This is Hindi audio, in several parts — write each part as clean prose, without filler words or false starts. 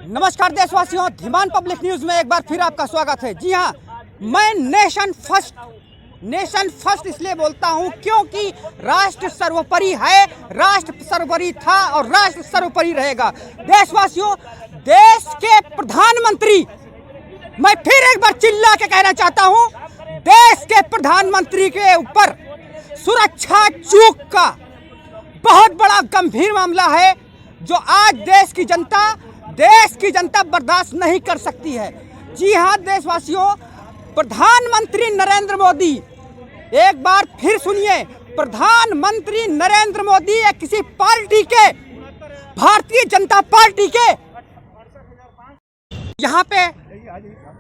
नमस्कार देशवासियों, धीमान पब्लिक न्यूज में एक बार फिर आपका स्वागत है। जी हाँ, मैं नेशन फर्स्ट इसलिए बोलता हूँ क्योंकि राष्ट्र सर्वोपरि है, राष्ट्र सर्वोपरि था और राष्ट्र सर्वोपरि रहेगा। देशवासियों, देश के प्रधानमंत्री, मैं फिर एक बार चिल्ला के कहना चाहता हूँ, देश के प्रधानमंत्री के ऊपर सुरक्षा चूक का बहुत बड़ा गंभीर मामला है जो आज देश की जनता बर्दाश्त नहीं कर सकती है। जी हाँ देशवासियों, प्रधानमंत्री नरेंद्र मोदी, एक बार फिर सुनिए, प्रधानमंत्री नरेंद्र मोदी या किसी पार्टी के, भारतीय जनता पार्टी के यहाँ पे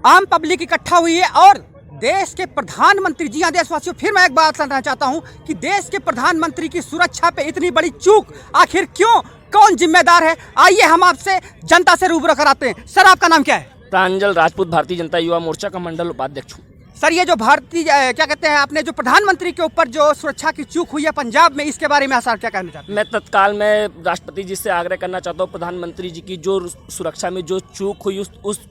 आम पब्लिक इकट्ठा हुई है और देश के प्रधानमंत्री, जी हाँ देशवासियों, फिर मैं एक बात करना चाहता हूं कि देश के प्रधानमंत्री की सुरक्षा पे इतनी बड़ी चूक आखिर क्यों, कौन जिम्मेदार है? आइए हम आपसे जनता से रूबरू कराते हैं। सर, आपका नाम क्या है? प्रांजल राजपूत, भारतीय जनता युवा मोर्चा का मंडल उपाध्यक्ष हूँ। सर, ये जो भारतीय क्या कहते हैं, आपने जो प्रधानमंत्री के ऊपर जो सुरक्षा की चूक हुई है पंजाब में, इसके बारे में सर क्या कहना चाहते हैं? मैं तत्काल में राष्ट्रपति जी से आग्रह करना चाहता हूँ, प्रधानमंत्री जी की जो सुरक्षा में जो चूक हुई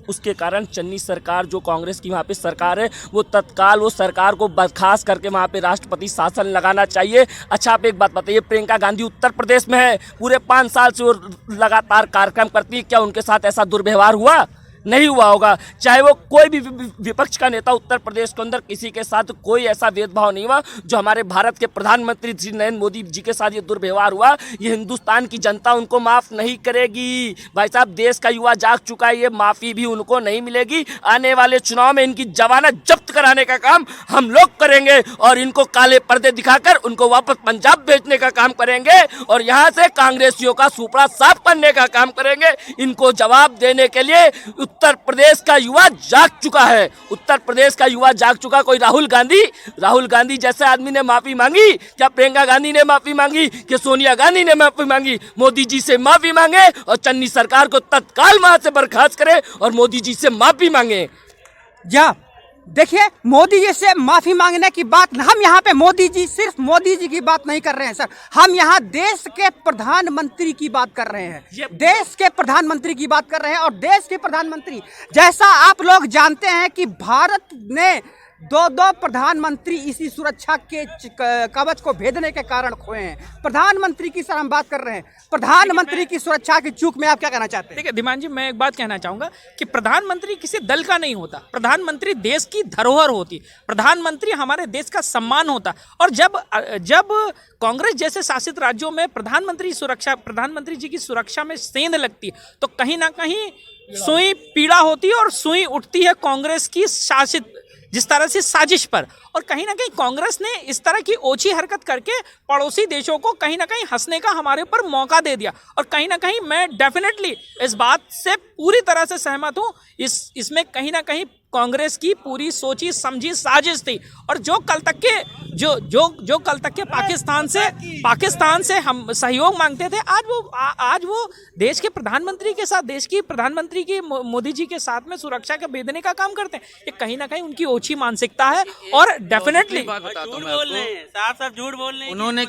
उसके कारण चन्नी सरकार, जो कांग्रेस की वहाँ पे सरकार है, वो तत्काल वो सरकार को बर्खास्त करके वहाँ पे राष्ट्रपति शासन लगाना चाहिए। अच्छा, आप एक बात बताइए, प्रियंका गांधी उत्तर प्रदेश में है, पूरे 5 साल से वो लगातार कार्यक्रम करती है, क्या उनके साथ ऐसा दुर्व्यवहार हुआ? नहीं हुआ होगा। चाहे वो कोई भी विपक्ष का नेता उत्तर प्रदेश के अंदर, किसी के साथ कोई ऐसा भेदभाव नहीं हुआ जो हमारे भारत के प्रधानमंत्री श्री नरेंद्र मोदी जी के साथ ये दुर्व्यवहार हुआ। ये हिंदुस्तान की जनता उनको माफ़ नहीं करेगी। भाई साहब, देश का युवा जाग चुका है, ये माफ़ी भी उनको नहीं मिलेगी। आने वाले चुनाव में इनकी जमानत जब्त कराने का काम हम लोग करेंगे और इनको काले पर्दे दिखाकर उनको वापस पंजाब भेजने का काम करेंगे और यहाँ से कांग्रेसियों का सुपड़ा साफ करने का काम करेंगे। इनको जवाब देने के लिए उत्तर प्रदेश का युवा जाग चुका है। उत्तर प्रदेश का युवा जाग चुका। कोई राहुल गांधी जैसे आदमी ने माफी मांगी? क्या प्रियंका गांधी ने माफी मांगी? कि सोनिया गांधी ने माफी मांगी? मोदी जी से माफी मांगे और चन्नी सरकार को तत्काल वहां से बर्खास्त करे और मोदी जी से माफी मांगे। जा देखिए, मोदी जी से माफी मांगने की बात, हम यहाँ पे सिर्फ मोदी जी की बात नहीं कर रहे हैं सर, हम यहाँ देश के प्रधानमंत्री की बात कर रहे हैं। देश के प्रधानमंत्री की बात कर रहे हैं और देश के प्रधानमंत्री, जैसा आप लोग जानते हैं कि भारत ने दो प्रधानमंत्री इसी सुरक्षा के कवच को भेदने के कारण खोए हैं। प्रधानमंत्री की सर हम बात कर रहे हैं, प्रधानमंत्री की सुरक्षा की चूक में आप क्या कहना चाहते हैं? देखिए धीमान जी, मैं एक बात कहना चाहूंगा कि प्रधानमंत्री किसी दल का नहीं होता, प्रधानमंत्री देश की धरोहर होती, प्रधानमंत्री हमारे देश का सम्मान होता। और जब कांग्रेस जैसे शासित राज्यों में प्रधानमंत्री जी की सुरक्षा में सेंध लगती है तो कहीं ना कहीं सुई पीड़ा होती है और सुई उठती है कांग्रेस की शासित जिस तरह से साजिश पर। और कहीं ना कहीं कांग्रेस ने इस तरह की ओछी हरकत करके पड़ोसी देशों को कहीं ना कहीं हंसने का हमारे ऊपर मौका दे दिया। और कहीं ना कहीं मैं डेफिनेटली इस बात से पूरी तरह से सहमत हूँ। इसमें कहीं ना कहीं कांग्रेस की पूरी सोची समझी साजिश थी। और जो कल तक के पाकिस्तान से हम सहयोग मांगते थे, आज वो देश के प्रधानमंत्री के साथ, देश की प्रधानमंत्री की मोदी जी के साथ में सुरक्षा के भेदने का काम करते हैं। ये कहीं ना कहीं उनकी ओछी मानसिकता है। और डेफिनेटली साफ झूठ बोल रहे हैं। उन्होंने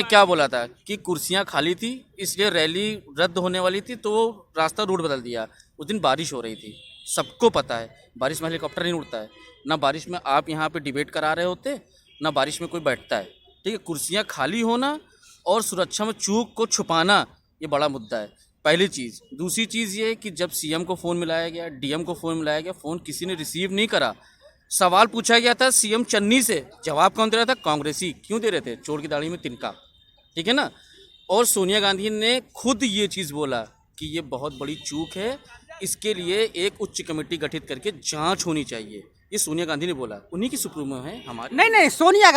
क्या बोला था कि कुर्सियां खाली थी इसलिए रैली रद्द होने वाली थी तो वो रास्ता रूट बदल दिया। उस दिन बारिश हो रही थी, सबको पता है बारिश में हेलीकॉप्टर नहीं उड़ता है, ना बारिश में आप यहाँ पे डिबेट करा रहे होते, ना बारिश में कोई बैठता है। ठीक है, कुर्सियाँ खाली होना और सुरक्षा में चूक को छुपाना, ये बड़ा मुद्दा है, पहली चीज़। दूसरी चीज़ ये कि जब सीएम को फ़ोन मिलाया गया, डीएम को फ़ोन मिलाया गया, फ़ोन किसी ने रिसीव नहीं करा। सवाल पूछा गया था सीएम चन्नी से, जवाब कौन दे रहा था? कांग्रेसी। क्यों दे रहे थे? चोर की दाढ़ी में तिनका। ठीक है ना। और सोनिया गांधी ने खुद ये चीज़ बोला कि ये बहुत बड़ी चूक है, इसके लिए एक उच्च कमेटी गठित करके जांच होनी चाहिए। ये सोनिया गांधी ने बोला, उन्हीं की सुप्रीमो है हमारी। नहीं, सोनिया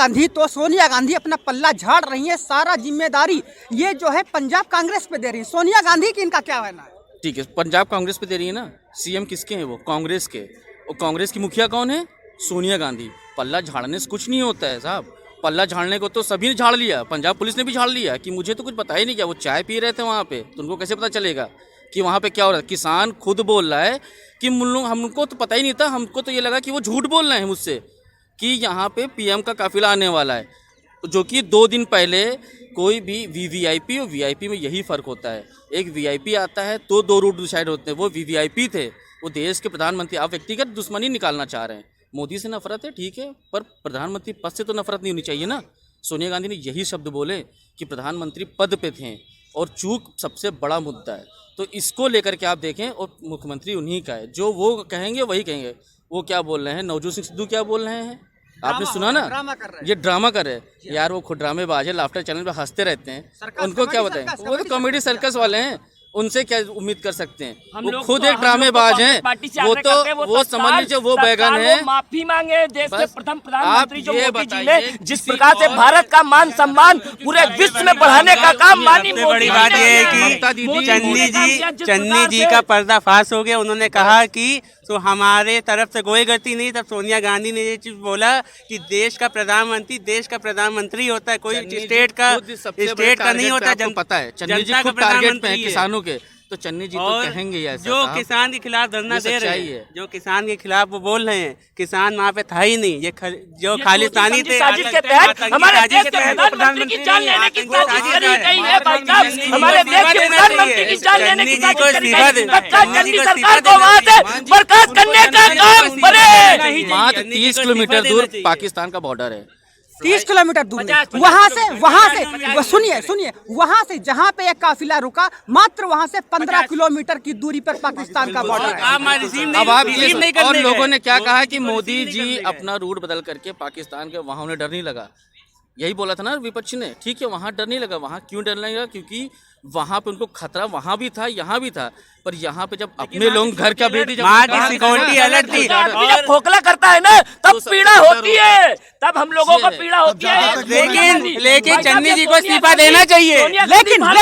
गांधी अपना पल्ला झाड़ रही है, सारा जिम्मेदारी ये जो है पंजाब कांग्रेस पे दे रही है। सोनिया गांधी की इनका क्या कहना है? ठीक है, पंजाब कांग्रेस पे दे रही है ना। सीएम किसके हैं? वो कांग्रेस के। और कांग्रेस की मुखिया कौन है? सोनिया गांधी। पल्ला झाड़ने से कुछ नहीं होता है साहब। पल्ला झाड़ने को तो सभी ने झाड़ लिया, पंजाब पुलिस ने भी झाड़ लिया कि मुझे तो कुछ पता ही नहीं क्या। वो चाय पी रहे थे वहाँ पे, तो उनको कैसे पता चलेगा कि वहाँ पे क्या हो रहा है? किसान खुद बोल रहा है कि हमको तो पता ही नहीं था, हमको तो ये लगा कि वो झूठ बोल रहे हैं मुझसे कि यहाँ पे पीएम का काफिला आने वाला है। जो कि 2 दिन पहले कोई भी वीवीआईपी और वीआईपी में यही फ़र्क होता है। एक वीआईपी आता है तो 2 रूट डिसाइड होते हैं, वो वीवीआईपी थे, वो देश के प्रधानमंत्री। आप व्यक्तिगत दुश्मनी निकालना चाह रहे हैं, मोदी से नफरत है ठीक है, पर प्रधानमंत्री पद से तो नफरत नहीं होनी चाहिए ना। सोनिया गांधी ने यही शब्द बोले कि प्रधानमंत्री पद पे थे और चूक सबसे बड़ा मुद्दा है। तो इसको लेकर के आप देखें, और मुख्यमंत्री उन्हीं का है, जो वो कहेंगे वही कहेंगे। वो क्या बोल रहे हैं, नवजोत सिंह सिद्धू क्या बोल रहे हैं, आपने सुना ना, ये ड्रामा कर रहे हैं यार। वो खुद ड्रामेबाज है, लाफ्टर चैनल पे हंसते रहते हैं, उनको क्या बताएं, वो तो कॉमेडी सर्कस वाले हैं, उनसे क्या उम्मीद कर सकते हैं। वो खुद एक ड्रामेबाज हैं, वो समझ लीजिए वो बैगन है। माफी मांगे देश के प्रथम प्रधानमंत्री जो मोदी जी ने जिस प्रकार से भारत का मान सम्मान पूरे विश्व में बढ़ाने का काम मानी। बड़ी बात यह है कि चन्नी जी का पर्दाफाश हो गया। उन्होंने कहा कि तो हमारे तरफ से कोई गलती नहीं। तब सोनिया गांधी ने ये चीज बोला कि देश का प्रधानमंत्री होता है, कोई स्टेट का नहीं होता। पता है चन्नी जी खूब टारगेट पे है किसानों के, तो चन्नी जी तो कहेंगे ही ऐसा। जो किसान के खिलाफ धरना दे रहे हैं, जो किसान के खिलाफ वो बोल रहे हैं, किसान वहाँ पे था ही नहीं। ये जो खालिस्तानी थे, साजिश के तहत हमारे देश के प्रधानमंत्री की जान लेने की साजिश करी गई है भाई साहब। हमारे देश के प्रधानमंत्री की जान लेने की साजिश करी गई है। चन्नी सरकार को वहाँ से बर्खास्त करने का काम करे। मात्र 30 किलोमीटर दूर पाकिस्तान का बॉर्डर है, 30 किलोमीटर दूर वहां से सुनिए वहां से जहां पे एक काफिला रुका, मात्र वहां से 15 किलोमीटर की दूरी पर पाकिस्तान का बॉर्डर है। अब आप ये और लोगों ने क्या कहा कि मोदी जी अपना रूट बदल करके पाकिस्तान के, वहां उन्हें डर नहीं लगा। यही बोला था ना विपक्ष ने, ठीक है वहां डर नहीं लगा। वहां क्यों डर नहीं लगा, क्योंकि वहां पे उनको खतरा वहां भी था, यहाँ भी था। पर यहाँ पे जब अपने लोग घर का बेटी सिक्योरिटी अलर्ट थी, जब खोखला करता है ना तब पीड़ा होती है, तब हम लोगों को पीड़ा होती है। लेकिन चन्नी जी को इस्तीफा देना चाहिए। लेकिन आप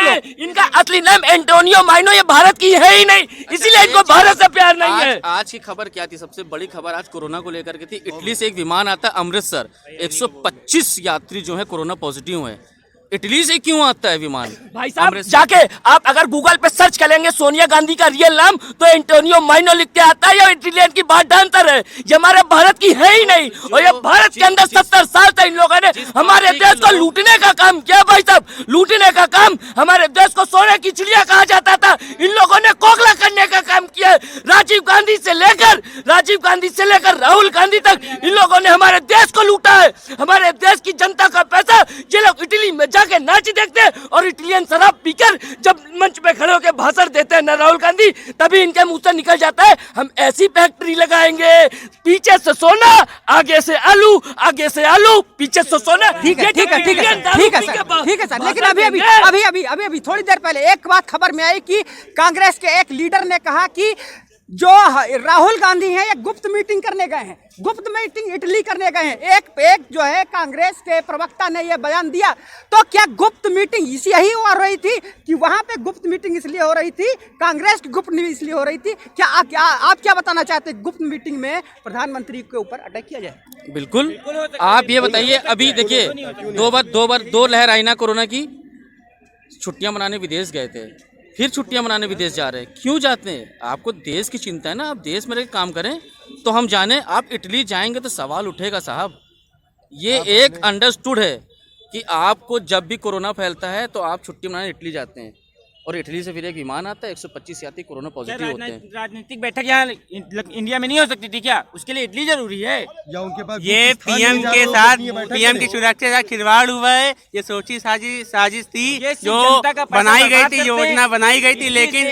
लोग, इनका असली नाम एंटोनियो माइनो, ये भारत की है ही नहीं, इसीलिए इनको भारत से प्यार नहीं है। आज की खबर क्या थी, सबसे बड़ी खबर आज कोरोना को लेकर के थी। इटली से एक विमान आता है अमृतसर, 125 यात्री जो है कोरोना पॉजिटिव है। इटली से क्यों आता है विमान भाई साहब? जाके आप अगर गूगल पे सर्च करेंगे सोनिया गांधी का रियल नाम, तो एंटोनियो माइनो लिख के आता है। या इटालियन की बात डांतर है, ये हमारे भारत की है ही नहीं। और ये भारत के अंदर 70 साल तक इन लोगों ने हमारे देश को लूटने का काम किया भाई साहब, लूटने का काम। हमारे देश को सोने की चिड़िया कहा जाता था, इन लोगों ने खोखला करने का काम किया। राजीव गांधी से लेकर राहुल गांधी तक इन लोगों ने हमारे देश को लूटा है। हमारे देश की जनता का पैसा ये लोग इटली में जाके नाच देखते हैं, और इटालियन शराब पीकर जब मंच पे खड़े होकर भाषण देते हैं ना राहुल गांधी, तभी इनके मुंह से निकल जाता है हम ऐसी फैक्ट्री लगाएंगे, पीछे से सोना, आगे से आलू, पीछे से सोना। ठीक है सर। लेकिन अभी थोड़ी देर पहले एक बात खबर में आई कि कांग्रेस के एक लीडर ने कहा कि जो राहुल गांधी हैं ये गुप्त मीटिंग करने गए हैं, गुप्त मीटिंग इटली करने गए हैं। एक जो है कांग्रेस के प्रवक्ता ने ये बयान दिया। तो क्या गुप्त मीटिंग यही हो रही थी कि वहां पे गुप्त मीटिंग इसलिए हो रही थी, कांग्रेस की गुप्त मीटिंग इसलिए हो रही थी? क्या आप क्या बताना चाहते हैं, गुप्त मीटिंग में प्रधानमंत्री के ऊपर अटैक किया जाए? बिल्कुल, आप ये बताइए। अभी देखिए दो लहर आई ना कोरोना की, छुट्टियां मनाने विदेश गए थे, फिर छुट्टियां मनाने विदेश जा रहे हैं। क्यों जाते हैं? आपको देश की चिंता है ना, आप देश में रह काम करें। तो हम जाने, आप इटली जाएंगे तो सवाल उठेगा साहब। ये एक अंडरस्टूड है कि आपको जब भी कोरोना फैलता है तो आप छुट्टी मनाने इटली जाते हैं, और इटली से फिर एक विमान आता है, 125 यात्री कोरोना पॉजिटिव होते हैं। राजनीतिक बैठक यहाँ इंडिया में नहीं हो सकती थी क्या? उसके लिए इटली जरूरी है? या उनके पास ये पीएम के साथ, पीएम की सुरक्षा के साथ खिलवाड़ हुआ है। ये सोची साजिश थी जो बनाई गई थी, योजना बनाई गई थी, लेकिन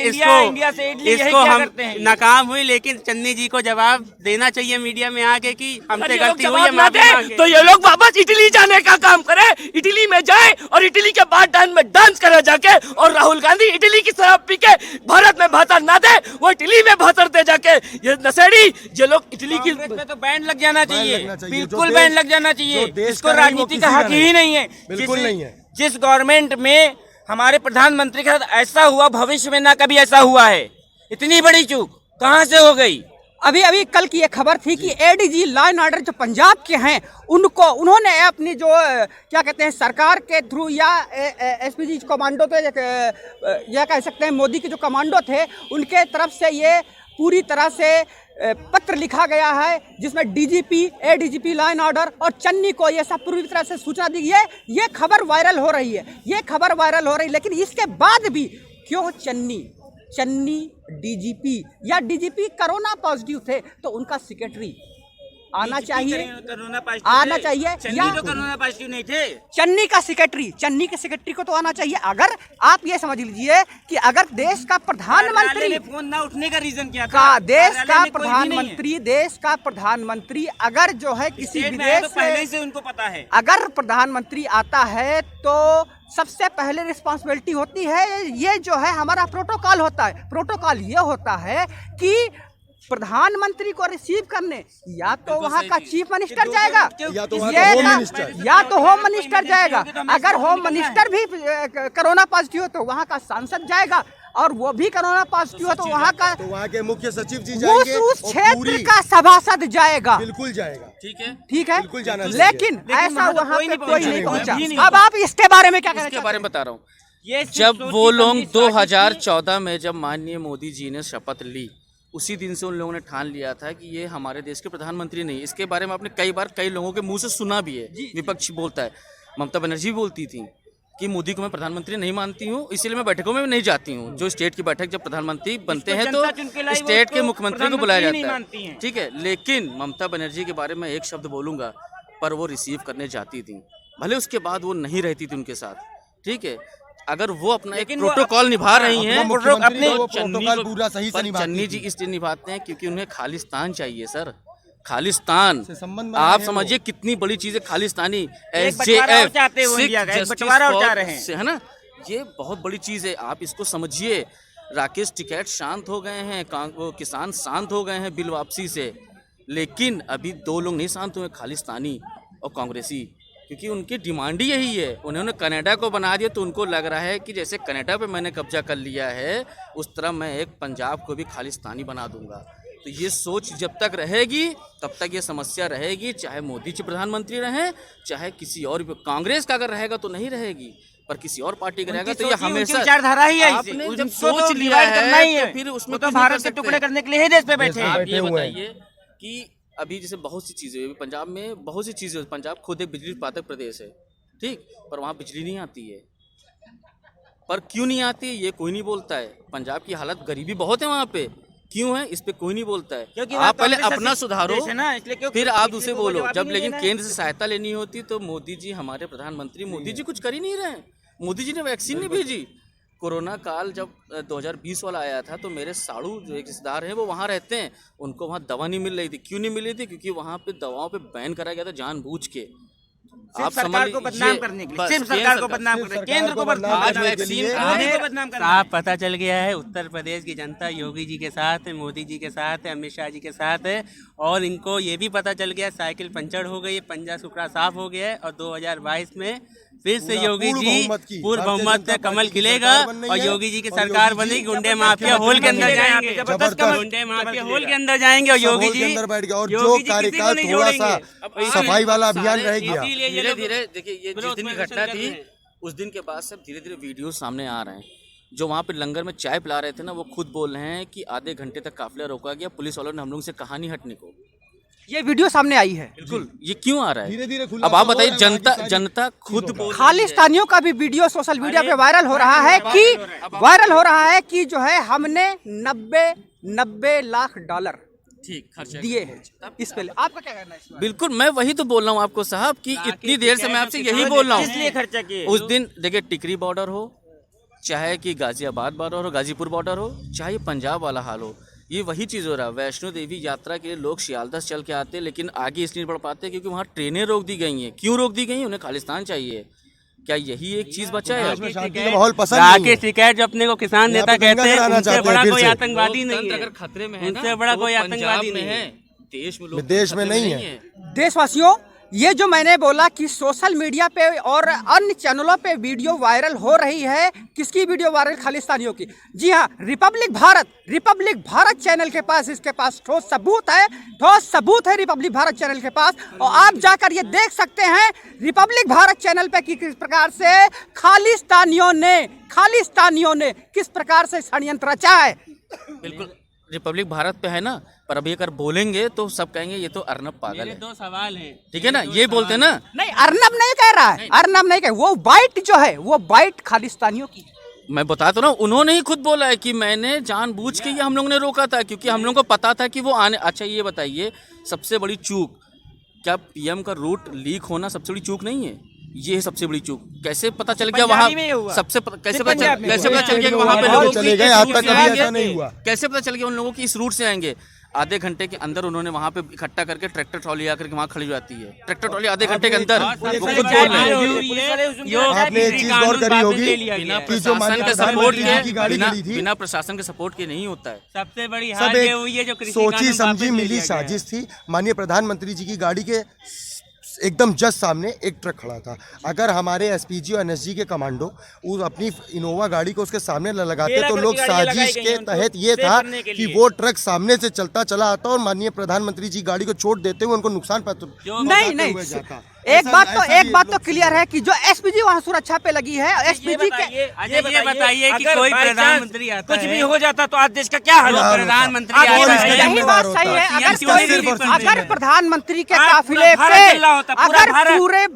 इसको हम नाकाम हुई। लेकिन चन्नी जी को जवाब देना चाहिए मीडिया में आके कि हमसे गलती हुई है, माफी मांगे। तो ये लोग वापस इटली जाने का काम करे, इटली में जाए और इटली के बाद डांस करे जाके, और राहुल गांधी इटली की शराब पी के भारत में भाषण ना दे, वो इटली में भाषण दे जाके। ये नशेड़ी ये लोग इटली की तो बैन लग जाना चाहिए, बिल्कुल बैन लग जाना चाहिए। इसको राजनीति का हक ही नहीं है, बिल्कुल नहीं है। जिस गवर्नमेंट में हमारे प्रधानमंत्री के साथ ऐसा हुआ, भविष्य में ना कभी ऐसा हुआ है। इतनी बड़ी चूक कहाँ से हो गई? अभी कल की एक खबर थी कि एडीजी लॉ एंड ऑर्डर जो पंजाब के हैं उन्होंने अपनी जो क्या कहते हैं सरकार के थ्रू या एसपीजी कमांडो थे, या कह सकते हैं मोदी के जो कमांडो थे, उनके तरफ से ये पूरी तरह से पत्र लिखा गया है जिसमें DGP, ADGP, law and order और चन्नी को ये सब पूरी तरह से सूचना दी है। ये खबर वायरल हो रही है, ये खबर वायरल हो रही है। लेकिन इसके बाद भी क्यों चन्नी डीजीपी या डीजीपी कोरोना पॉजिटिव थे तो उनका सेक्रेटरी आना चाहिए, आना चाहिए, या तो कोरोना पॉजिटिव नहीं थे। चन्नी के सेक्रेटरी को तो आना चाहिए। अगर आप ये समझ लीजिए कि अगर देश का प्रधानमंत्री, फोन ना उठने का रीजन क्या का था? देश का कार्यालय में कोई भी नहीं है। देश का प्रधानमंत्री अगर जो है किसी स्टेट में आया विदेश तो पहले ही से से उनको पता है। अगर प्रधानमंत्री आता है तो सबसे पहले रिस्पांसिबिलिटी होती है, ये जो है हमारा प्रोटोकॉल होता है। प्रोटोकॉल ये होता है कि प्रधानमंत्री को रिसीव करने या तो वहाँ का चीफ मिनिस्टर जाएगा या तो वहाँ ये का होम का- मिनिस्टर। या तो होम मिनिस्टर जाएगा। अगर होम मिनिस्टर भी कोरोना पॉजिटिव हो तो वहाँ का सांसद जाएगा, और वो भी कोरोना पॉजिटिव हो तो वहाँ का तो वहाँ के मुख्य सचिव जी जाएंगे उस और क्षेत्र पूरी- का सभासद जाएगा। बिल्कुल जाएगा। ठीक है, ठीक है, बिल्कुल जाना चाहिए। लेकिन ऐसा वहाँ तो वहाँ कोई पे नहीं कोई नहीं पहुंचा। पहुंचा। अब आप इसके बारे में क्या कहना इसके चाहते बारे में बता रहा हूँ। ये जब वो लोग 2014 में जब माननीय मोदी जी ने शपथ ली, उसी दिन से उन लोगों ने ठान लिया था कि ये हमारे देश के प्रधानमंत्री नहीं। इसके बारे में आपने कई बार कई लोगों के मुंह से सुना भी है, विपक्ष बोलता है, ममता बनर्जी बोलती थी कि मोदी को मैं प्रधानमंत्री नहीं मानती हूँ, इसीलिए मैं बैठकों में नहीं जाती हूँ। जो स्टेट की बैठक जब प्रधानमंत्री बनते हैं तो जनता चुन के लाई, वो स्टेट के उसको मुख्यमंत्री को बुलाया प्रधानमंत्री जाता नहीं मानती है। हैं। ठीक है, लेकिन ममता बनर्जी के बारे में एक शब्द बोलूंगा, पर वो रिसीव करने जाती थी, भले उसके बाद वो नहीं रहती थी उनके साथ। ठीक है, अगर वो अपना एक लेकिन वो प्रोटोकॉल निभा रही हैं, अपना मुख्यमंत्री तो वो चन्नी प्रोटोकॉल को- पूरा सही से पर निभाती चन्नी थी। जी इसलिए निभाते हैं क्योंकि उन्हें खालिस्तान चाहिए सर। खालिस्तान से संबंध बनाए आप हैं समझिए कितनी बड़ी चीज है खालिस्तानी। बंटवारा और चाहते हैं वो इंडिया का, एक बंटवारा और चाह रहे हैं। है ना, ये बहुत बड़ी चीज है, आप इसको समझिए। राकेश टिकैत शांत हो गए हैं, वो किसान शांत हो गए हैं बिल वापसी से, लेकिन अभी दो लोग नहीं शांत हुए, खालिस्तानी और कांग्रेसी, क्योंकि उनकी डिमांड ही यही है। उन्होंने कनाडा को बना दिया तो उनको लग रहा है कि जैसे कनाडा पे मैंने कब्जा कर लिया है, उस तरह मैं एक पंजाब को भी खालिस्तानी बना दूंगा। तो ये सोच जब तक रहेगी तब तक ये समस्या रहेगी, चाहे मोदी जी प्रधानमंत्री रहें, चाहे किसी और भी। कांग्रेस का अगर रहेगा तो नहीं रहेगी, पर किसी और पार्टी का रहेगा तो ये हमेशा विचारधारा ही है। आपने जब सोच लिया है तो फिर उसमें तो कुछ नहीं भारत कर के सकते। टुकड़े करने के लिए ही देश पे बैठे हैं। आप बैठे ये हुए हैं। बताइए कि अभी जैसे बहुत सी चीज़ें हुई पंजाब में, बहुत सी चीज़ें, पंजाब खुद एक बिजली उत्पादक प्रदेश है, ठीक, पर वहाँ बिजली नहीं आती है। पर क्यों नहीं आती ये कोई नहीं बोलता है। पंजाब की हालत गरीबी बहुत है वहाँ पे, क्यों है इस पे कोई नहीं बोलता है। क्योंकि आप पहले कांग्रेस अपना शासित सुधारो, देश है ना, इसलिए क्यों फिर आप किसी उसे को बोलो। जवाब ही जब नहीं लेकिन देना है। केंद्र से सहायता लेनी होती तो मोदी जी हमारे प्रधानमंत्री, मोदी जी कुछ कर ही नहीं रहे हैं। मोदी जी ने वैक्सीन नहीं भेजी। कोरोना काल जब 2020 वाला आया था तो मेरे साड़ू जो एक रिश्तेदार हैं वो वहाँ रहते हैं, उनको वहाँ दवा नहीं मिल रही थी। क्यों नहीं मिल रही थी? क्योंकि वहाँ पे दवाओं पे बैन करा गया था जानबूझ के। सिर्फ सरकार को बदनाम करने के लिए, सिर्फ सरकार को बदनाम करने, केंद्र को बदनाम आज करने के वैक्सीन लिए, कहाँ मोदी है? को बदनाम करना। साफ पता चल गया है, उत्तर प्रदेश की जनता योगी जी के साथ है, मोदी जी के साथ है, अमित शाह जी के साथ है। और इनको ये भी पता चल गया साइकिल पंचर हो गई है, पंजा सुखड़ा साफ हो गया है, और 2022 में फिर से योगी पूर्ण जी बहुमत की, पूर्ण भारतीय बहुमत जनता से कमल पार्टी की खिलेगा सरकार बन रही और है, योगी जी की और सरकार योगी जी बनेगी। गुंडे जबरदस्त माफिया कमल होल के अंदर खिलेगा। जाएंगे, जबरदस्त गुंडे माफिया होल के अंदर जाएंगे और योगी सब होल के जी अंदर बैठ गया। और योगी जो जी किसी को कार्यकाल नहीं थोड़ा सा जोड़ेंगे। सफाई वाला अभियान रह गया, इसीलिए ये धीरे लोग धीरे देखिए ये जिस विरोध दिन की प्रदर्शन घटना कर थी रहे हैं। उस दिन के बाद सब धीरे धीरे वीडियो सामने आ रहे हैं। जो वहाँ पे लंगर में चाय पिला रहे थे ना, वो खुद बोल रहे हैं कि आधे घंटे तक काफिला रोका गया, पुलिस वालों ने हम लोग से कहा नहीं हटने को। ये वीडियो सामने आई है। बिल्कुल, ये क्यों आ रहा है? धीरे धीरे खुला अब आप हो बताइए, रहा है, जनता बाकी सारी जनता खुद चीज़ों का। बोल रही है। खालिस्तानियों का भी वीडियो सोशल मीडिया पे वायरल हो रहा है कि जो है हमने 90 लाख डॉलर ठीक खर्चा दिए हैं इस पे। आपका क्या कहना है इस पर? बिल्कुल, मैं वही तो बोल रहा हूँ आपको साहब कि इतनी देर से मैं आपसे यही बोल रहा इसलिए हूँ। खर्चा किए। उस दिन देखिए टिकरी बॉर्डर हो, चाहे कि गाजियाबाद बॉर्डर हो, गाजीपुर बॉर्डर हो, चाहे ये पंजाब वाला हाल हो, ये वही चीज़ हो रहा है। वैष्णो देवी यात्रा के लिए लोग सियालदह चल के आते हैं, लेकिन आगे इसलिए नहीं बढ़ पाते क्योंकि वहाँ ट्रेनें रोक दी गई हैं। क्यों रोक दी गई हैं? उन्हें खालिस्तान चाहिए। क्या यही एक चीज़ बचा है? इसमें शांति का माहौल पसंद नहीं राकेश है। टिकैत जो अपने को किसान यहाँ नेता पे दंगा कहते हैं, कराना उनसे चाहते हैं बड़ा फिर कोई से। आतंकवादी नहीं लोकतंत्र है। अगर खतरे में है ना, उनसे बड़ा तो कोई वो आतंकवादी पंजाब में नहीं है, देश में देश में खतरे नहीं है। देशवासियों, ये जो मैंने बोला कि सोशल मीडिया पे और अन्य चैनलों पे वीडियो वायरल हो रही है, किसकी वीडियो वायरल? खालिस्तानियों की। जी हाँ, रिपब्लिक भारत चैनल के पास इसके पास ठोस सबूत है रिपब्लिक भारत चैनल के पास। और आप जाकर ये देख सकते हैं रिपब्लिक भारत चैनल पे कि किस प्रकार से खालिस्तानियों ने किस प्रकार से षड्यंत्र रचा है। बिल्कुल। रिपब्लिक भारत पे है ना, पर अभी अगर बोलेंगे तो सब कहेंगे ये तो अर्नब पागल मेरे है। दो सवाल हैं। ठीक है ना, ये बोलते हैं ना। नहीं, अर्नब नहीं कह रहा है, अर्नब नहीं कह, वो बाइट जो है वो बाइट खालिस्तानियों की। मैं बता तो रहा हूँ, उन्होंने ही खुद बोला है कि मैंने जानबूझ के ये हम लोग ने रोका था, क्योंकि हम लोग को पता था कि वो आने। अच्छा ये बताइए, सबसे बड़ी चूक क्या पीएम का रूट लीक होना सबसे बड़ी चूक नहीं है? ये है सबसे बड़ी चूक। कैसे पता चल गया वहाँ, कैसे पता चल गया कि वहाँ पे लोग चले गए, आज तक कभी ऐसा नहीं हुआ। कैसे पता चल गया उन लोगों की इस रूट से आएंगे? आधे घंटे के अंदर उन्होंने वहाँ पे इकट्ठा करके ट्रैक्टर ट्रॉली आकर के वहाँ खड़ी हो जाती है। ट्रैक्टर ट्रॉली आधे घंटे के अंदर, वो खुद बोल रहे हैं। आपने एक चीज गौर करी होगी बिना कि जो प्रशासन के सपोर्ट प्रधानमंत्री जी की के, गाड़ी खड़ी थी, बिना प्रशासन के सपोर्ट के नहीं होता है। सबसे बड़ी सब हार ये हुई है जो एक कृषि सोची कानून समझी वापस ले मिली लिया गया है। साजिश थी। माननीय प्रधानमंत्री जी की गाड़ी के एकदम जस्ट सामने एक ट्रक खड़ा था। अगर हमारे एसपीजी और एनएसजी के कमांडो उस अपनी इनोवा गाड़ी को उसके सामने न लगाते तो लोग साजिश के तहत ये था कि वो ट्रक सामने से चलता चला आता और माननीय प्रधानमंत्री जी गाड़ी को चोट देते हुए उनको नुकसान नहीं नहीं, एक बात तो क्लियर है कि जो एसपीजी वहाँ सुरक्षा पे लगी है, एसपीजी के अच्छा ये बताइए कि कोई प्रधानमंत्री आता कुछ है, भी हो जाता तो आज देश का क्या हाल जो होता? प्रधानमंत्री कौन आता इसका है, यही बात जिम्मेदार सही है। होता? अगर प्रधानमंत्री के हाँ, काफिले पूरा पे, भारत चिल्ला होता, पूरा अगर भारत। पूरे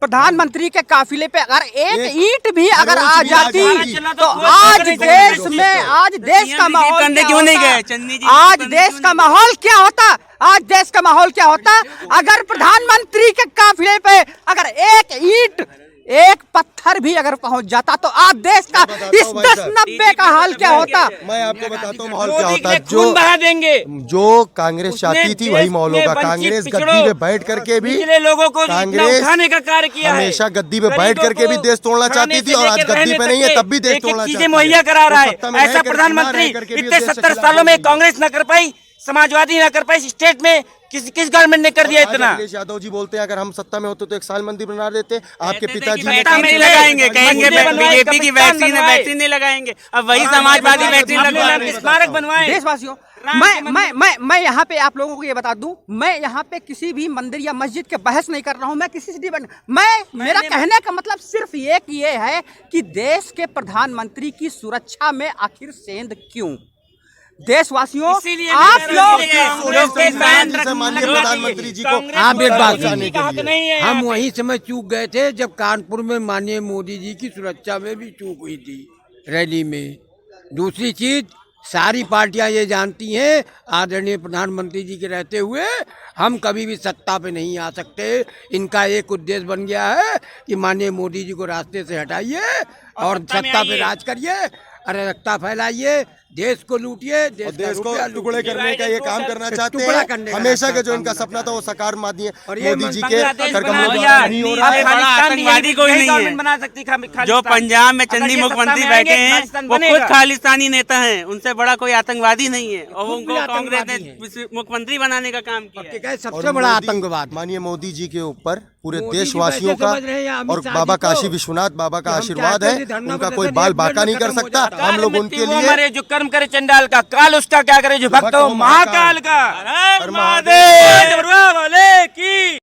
प्रधानमंत्री के काफिले पे अगर एक ईंट भी अगर आ खरोच भी आ जाती जाती, तो आज देश में, आज देश का माहौल कंधे क्या क्यों नहीं होता? गए? चन्नी जी आज कंधे देश क्यों का नहीं माहौल क्या होता? आज देश का माहौल क्या होता अगर प्रधानमंत्री के काफिले पे अगर एक ईंट, एक पत्थर भी अगर पहुंच जाता तो आज देश का इस 10-90 का हाल क्या होता? मैं आपको बताता हूँ माहौल क्या मोदी होता के है। लिए खून बहा देंगे। जो कांग्रेस चाहती थी वही माहौल होगा। कांग्रेस गद्दी पे बैठ करके भी, पिछले लोगों को इतना कांग्रेस उठाने का कार्य किया है। हमेशा गद्दी पे बैठ करके भी देश तोड़ना चाहती थी और आज गद्दी पे नहीं है तब भी देश तोड़ना चाहती है। चीजें मुहैया करा रहा है। सत्ता में रह ऐसा करके, प्रधानमंत्री ना रह करके भी इतने देश के 70 खिलाफ सालों में बोल रही है। कांग्रेस न कर पाई, समाजवादी न कर पाई, स्टेट में किस गवर्नमेंट ने कर दिया आज इतना? अखिलेश यादव जी बोलते हैं अगर हम सत्ता में होते तो 1 साल मंदिर बना देते। आपके पिताजी ने वैक्सीन नहीं लगाएंगे, कहेंगे बीजेपी की वैक्सीन है, वैक्सीन नहीं लगाएंगे। अब वही समाजवादी वैक्सीन लगवा रहे हैं। स्मारक बनवाए। देशवासियों, मैं यहाँ पे आप लोगों को ये बता दूं, मैं यहाँ पे किसी भी मंदिर या मस्जिद के बहस नहीं कर रहा हूँ। मैं किसी से मेरा कहने का मतलब सिर्फ एक ये है कि देश के प्रधानमंत्री की सुरक्षा में आखिर सेंध क्यों? देशवासियों, आप लोग माननीय प्रधानमंत्री जी को आप एक बात बचाने के लिए हम वहीं समय चूक गए थे जब कानपुर में माननीय मोदी जी की सुरक्षा में भी चूक हुई थी रैली में। दूसरी चीज, सारी पार्टियां ये जानती हैं आदरणीय प्रधानमंत्री जी के रहते हुए हम कभी भी सत्ता पे नहीं आ सकते। इनका एक उद्देश्य बन गया है कि माननीय मोदी जी को रास्ते से हटाइए और सत्ता पे राज करिए, अराजकता फैलाइए, देश को लूटिए, देश को टुकड़े करने का ये काम करना चाहते टुकड़ा हैं। करने का हमेशा के जो काम इनका करना सपना था वो साकार मोदी ये जी के बांग्लादेश सरगम बना में दिया। नहीं हो रहा है। बड़ा आतंकवादी कोई नहीं है। बना सकती जो पंजाब में चंदी मुख्यमंत्री बैठे हैं वो खुद खालिस्तानी नेता हैं, उनसे बड़ा कोई आतंकवादी नहीं है और उनको कांग्रेस ने मुख्यमंत्री बनाने का काम किया है। सबसे बड़ा आतंकवाद माननीय मोदी जी के ऊपर पूरे मोदी जी देशवासियों वैसे का समझ रहे हैं या अमित और शाह बाबा जी को काशी विश्वनाथ बाबा का कि हम आशीर्वाद चाहते है, हैं धरना उनका प्रदर्शन कोई एक बाल मिनट बाका में नहीं कर खत्म हो सकता। जाता। हम लोग उनके वो लिए मरे जो कर्म करे चंडाल का, काल उसका क्या करे जो भक्त हो भक्त हो महाकाल का। हर महादेव। महादेव की